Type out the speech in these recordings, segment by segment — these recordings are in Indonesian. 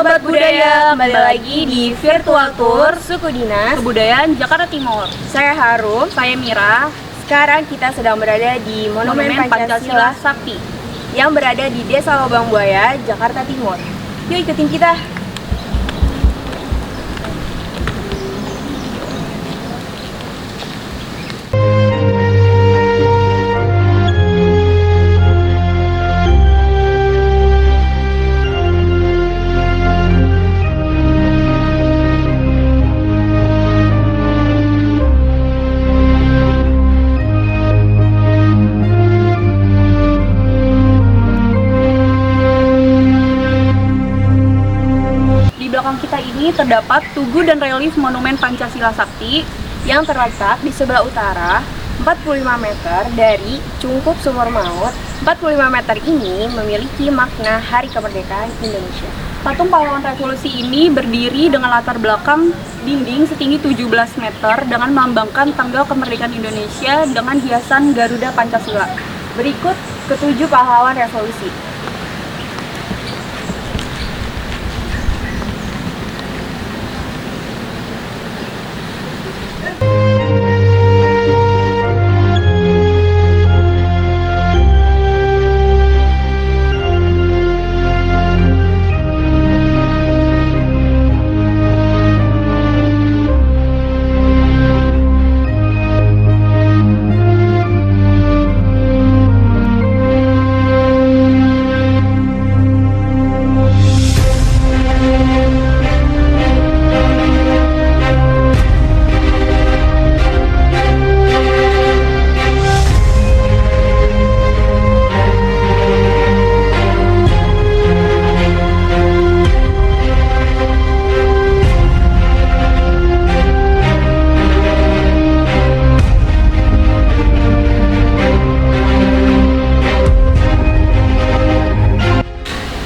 Sobat Budaya, kembali lagi di Virtual Tour Suku Dinas Kebudayaan Jakarta Timur. Saya Harum. Saya Mira. Sekarang kita sedang berada di Monumen Pancasila Sakti yang berada di Desa Lobang Buaya, Jakarta Timur. Yuk ikutin kita. Kita ini terdapat tugu dan relief Monumen Pancasila Sakti yang terletak di sebelah utara 45 meter dari Cungkup Sumur Maut. 45 meter ini memiliki makna Hari Kemerdekaan Indonesia. Patung pahlawan revolusi ini berdiri dengan latar belakang dinding setinggi 17 meter dengan melambangkan tanggal kemerdekaan Indonesia dengan hiasan Garuda Pancasila. Berikut ketujuh pahlawan revolusi.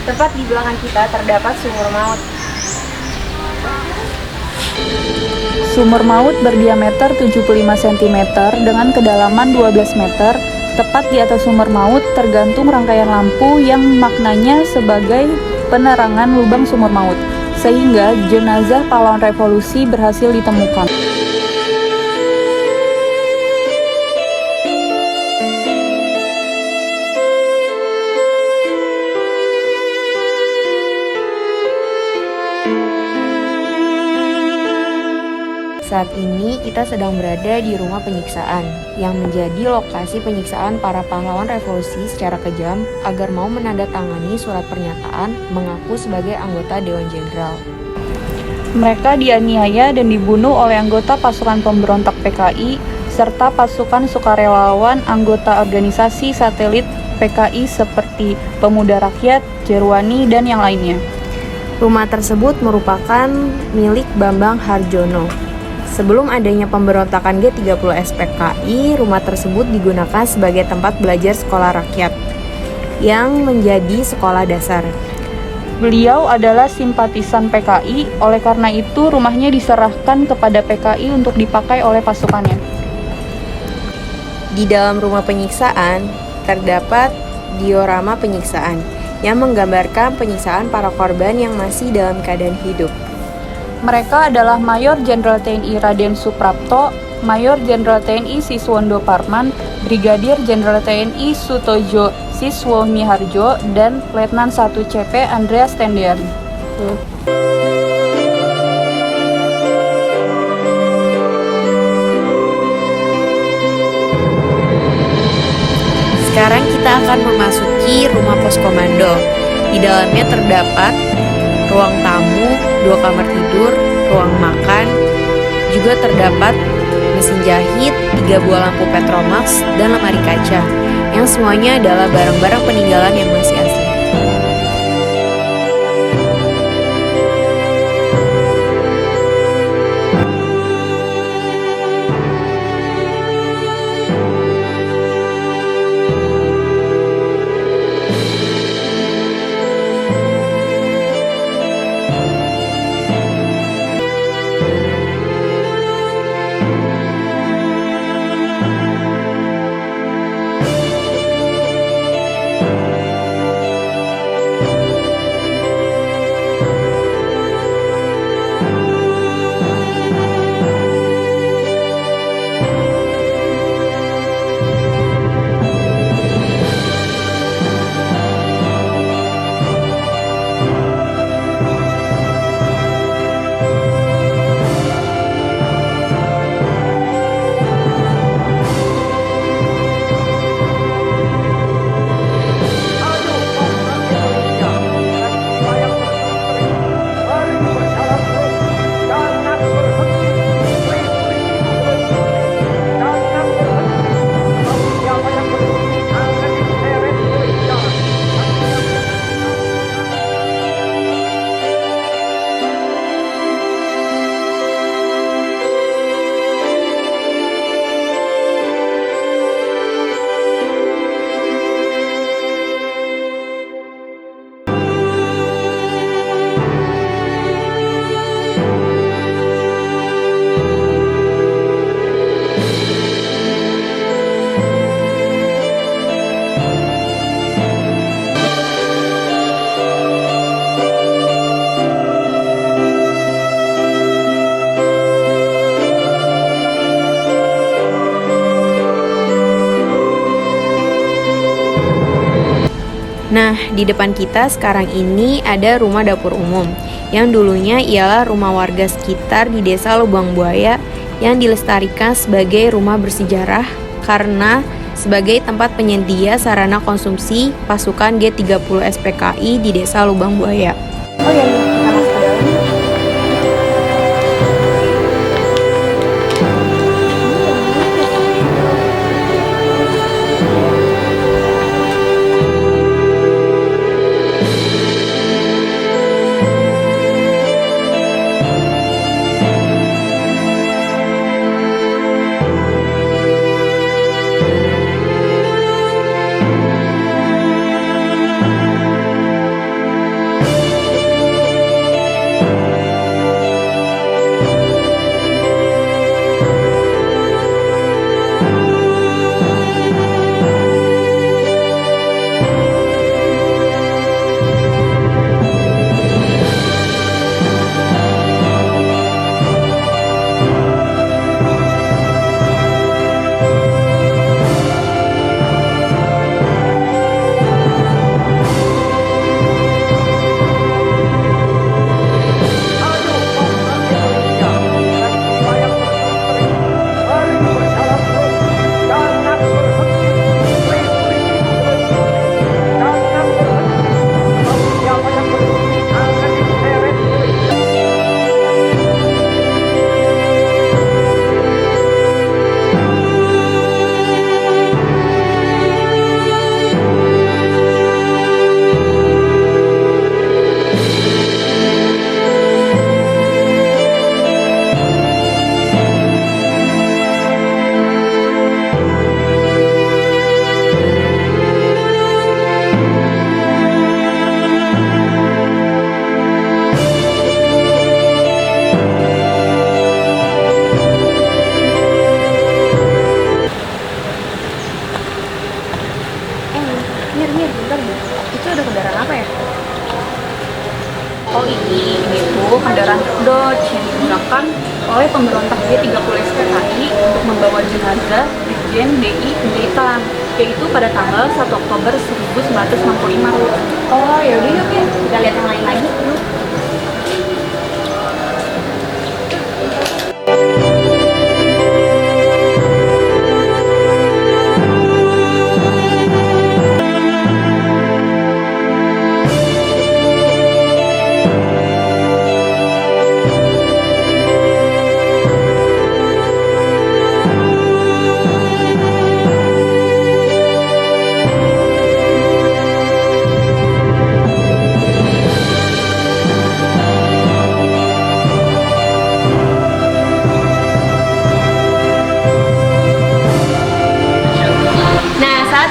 Tepat di belakang kita terdapat Sumur Maut. Sumur Maut berdiameter 75 cm dengan kedalaman 12 meter. Tepat di atas Sumur Maut tergantung rangkaian lampu yang maknanya sebagai penerangan lubang Sumur Maut, sehingga jenazah pahlawan revolusi berhasil ditemukan. Saat ini kita sedang berada di rumah penyiksaan yang menjadi lokasi penyiksaan para pahlawan revolusi secara kejam agar mau menandatangani surat pernyataan mengaku sebagai anggota Dewan Jenderal. Mereka dianiaya dan dibunuh oleh anggota pasukan pemberontak PKI serta pasukan sukarelawan anggota organisasi satelit PKI seperti Pemuda Rakyat, Jerwani, dan yang lainnya. Rumah tersebut merupakan milik Bambang Harjono. Sebelum adanya pemberontakan G30 SPKI, rumah tersebut digunakan sebagai tempat belajar sekolah rakyat yang menjadi sekolah dasar. Beliau adalah simpatisan PKI, oleh karena itu rumahnya diserahkan kepada PKI untuk dipakai oleh pasukannya. Di dalam rumah penyiksaan terdapat diorama penyiksaan yang menggambarkan penyiksaan para korban yang masih dalam keadaan hidup. Mereka adalah Mayor Jenderal TNI Raden Suprapto, Mayor Jenderal TNI Siswondo Parman, Brigadir Jenderal TNI Sutojo Siswomiharjo, dan Letnan 1 CP Andreas Tendean. Sekarang kita akan memasuki rumah pos komando. Di dalamnya terdapat ruang tamu, 2 kamar tidur, ruang makan, juga terdapat mesin jahit, 3 buah lampu Petromax, dan lemari kaca, yang semuanya adalah barang-barang peninggalan yang masih asli. Nah, di depan kita sekarang ini ada rumah dapur umum yang dulunya ialah rumah warga sekitar di Desa Lubang Buaya yang dilestarikan sebagai rumah bersejarah karena sebagai tempat penyedia sarana konsumsi pasukan G30 SPKI di Desa Lubang Buaya. Oh iya, kita masuk ke dalam. Mir, bentar deh. Itu ada kendaraan apa ya? Oh ini itu kendaraan Dodge yang digunakan oleh pemberontak G30 SPKI untuk membawa jenazah Brigjen DI Penjahitan, yaitu pada tanggal 1 Oktober 1965. Oh, yaudah yuk, Mir. Kita lihat yang lain lagi. Yuk.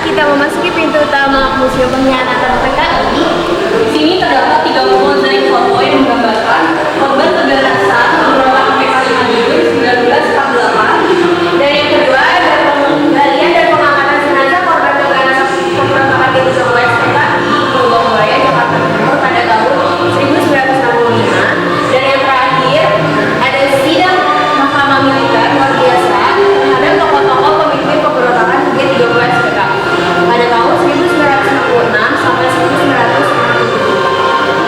Kita memasuki pintu utama Museum Pengkhianatan PKI. Sini terdapat 3 mozaik foto yang menggambarkan korban kekerasan pemberontakan PKI Madiun 1948. Dan yang kedua ada penggalian dan pengangkatan jenazah korban kekerasan pemberontakan di Desa PKI Lubang Buaya, Jakarta Timur pada tahun 1965. Dan yang terakhir ada sidang Mahkamah Militer luar biasa terhadap tokoh-tokoh pemimpin pemberontakan G30 SPKI pada tahun 1966 sampai 1967.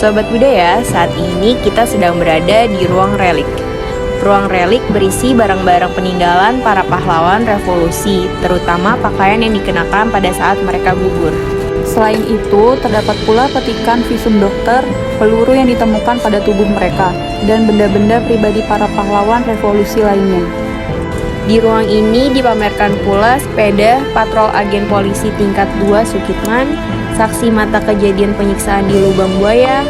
Sobat Budaya, saat ini kita sedang berada di ruang relik. Ruang relik berisi barang-barang peninggalan para pahlawan revolusi, terutama pakaian yang dikenakan pada saat mereka gugur. Selain itu, terdapat pula petikan visum dokter, peluru yang ditemukan pada tubuh mereka, dan benda-benda pribadi para pahlawan revolusi lainnya. Di ruang ini dipamerkan pula sepeda patrol agen polisi tingkat 2 Sukitman, saksi mata kejadian penyiksaan di lubang buaya,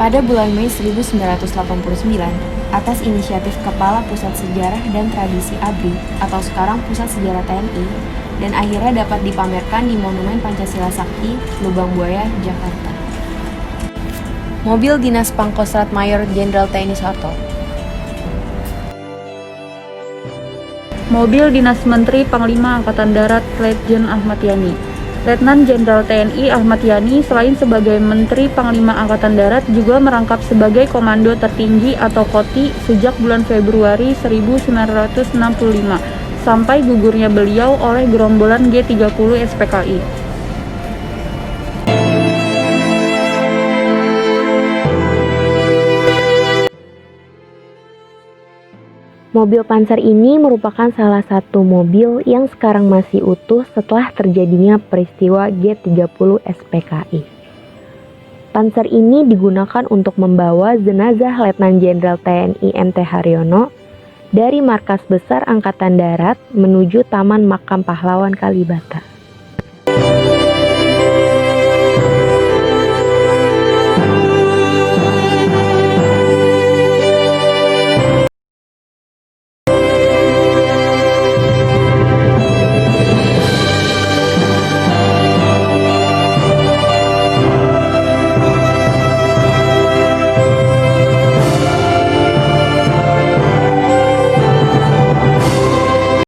Pada bulan Mei 1989, atas inisiatif Kepala Pusat Sejarah dan Tradisi ABRI atau sekarang Pusat Sejarah TNI, dan akhirnya dapat dipamerkan di Monumen Pancasila Sakti, Lubang Buaya, Jakarta. Mobil Dinas Pangkostrat Mayor Jenderal TNI Soeharto. Mobil Dinas Menteri Panglima Angkatan Darat Letjen Ahmad Yani. Letnan Jenderal TNI Ahmad Yani selain sebagai Menteri Panglima Angkatan Darat juga merangkap sebagai Komando Tertinggi atau KOTI sejak bulan Februari 1965 sampai gugurnya beliau oleh gerombolan G30 SPKI. Mobil Panzer ini merupakan salah satu mobil yang sekarang masih utuh setelah terjadinya peristiwa G30 SPKI. Panzer ini digunakan untuk membawa jenazah Letnan Jenderal TNI MT Haryono dari Markas Besar Angkatan Darat menuju Taman Makam Pahlawan Kalibata.